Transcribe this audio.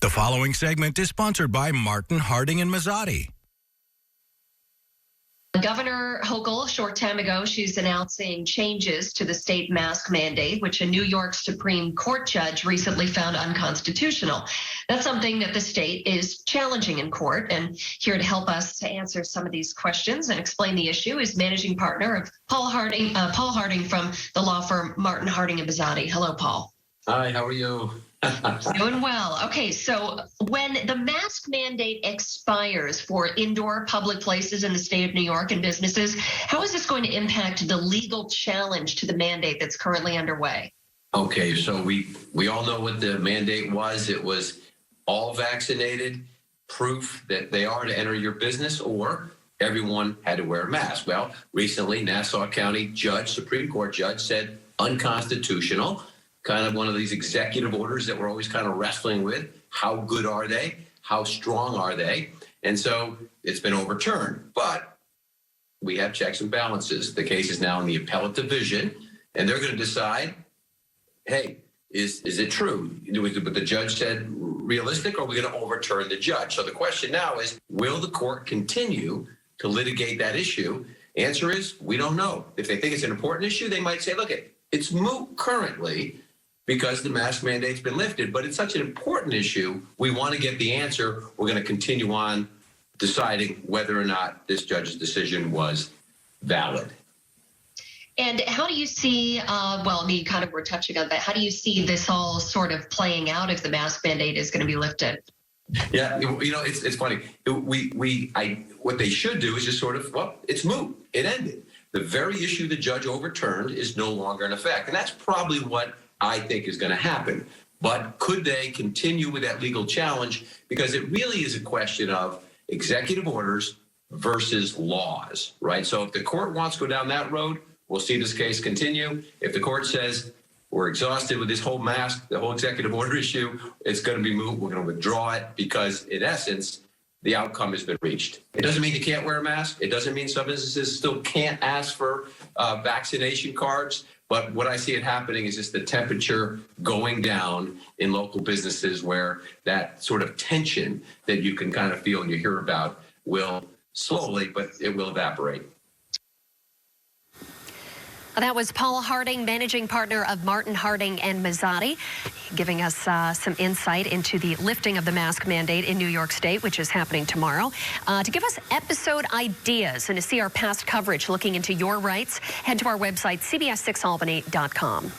The following segment is sponsored by Martin Harding and Mazzotti. Governor Hochul, a short time ago, she's announcing changes to the state mask mandate, which a New York Supreme Court judge recently found unconstitutional. That's something that the state is challenging in court. And here to help us to answer some of these questions and explain the issue is managing partner of Paul Harding from the law firm Martin Harding and Mazzotti. Hello, Paul. Hi, how are you? Doing well. Okay, so when the mask mandate expires for indoor public places in the state of New York and businesses, how is this going to impact the legal challenge to the mandate that's currently underway? Okay, so we all know what the mandate was. It was all vaccinated, proof that they are to enter your business, or everyone had to wear a mask. Well, recently, Nassau County judge, Supreme Court judge, said unconstitutional. Kind of one of these executive orders that we're always kind of wrestling with. How good are they? How strong are they? And so it's been overturned. But we have checks and balances. The case is now in the appellate division, and they're going to decide, hey, is it true? What the judge said realistic, or are we going to overturn the judge? So the question now is, will the court continue to litigate that issue? Answer is, we don't know. If they think it's an important issue, they might say, look, it's moot currently, because the mask mandate's been lifted, but it's such an important issue, we want to get the answer. We're going to continue on deciding whether or not this judge's decision was valid. And how do you see, we're touching on that. How do you see this all sort of playing out if the mask mandate is going to be lifted? Yeah, it's funny. What they should do is just sort of, it's moot. It ended. The very issue the judge overturned is no longer in effect. And that's probably what I think is going to happen. But could they continue with that legal challenge? Because it really is a question of executive orders versus laws, right? So if the court wants to go down that road, we'll see this case continue. If the court says we're exhausted with this whole mask, the whole executive order issue, it's going to be moot. We're going to withdraw it because, in essence, the outcome has been reached. It doesn't mean you can't wear a mask. It doesn't mean some businesses still can't ask for vaccination cards. But what I see it happening is just the temperature going down in local businesses, where that sort of tension that you can kind of feel and you hear about will slowly, but it will evaporate. That was Paul Harding, managing partner of Martin Harding and Mazzotti, giving us some insight into the lifting of the mask mandate in New York State, which is happening tomorrow. To give us episode ideas and to see our past coverage looking into your rights, head to our website, cbs6albany.com.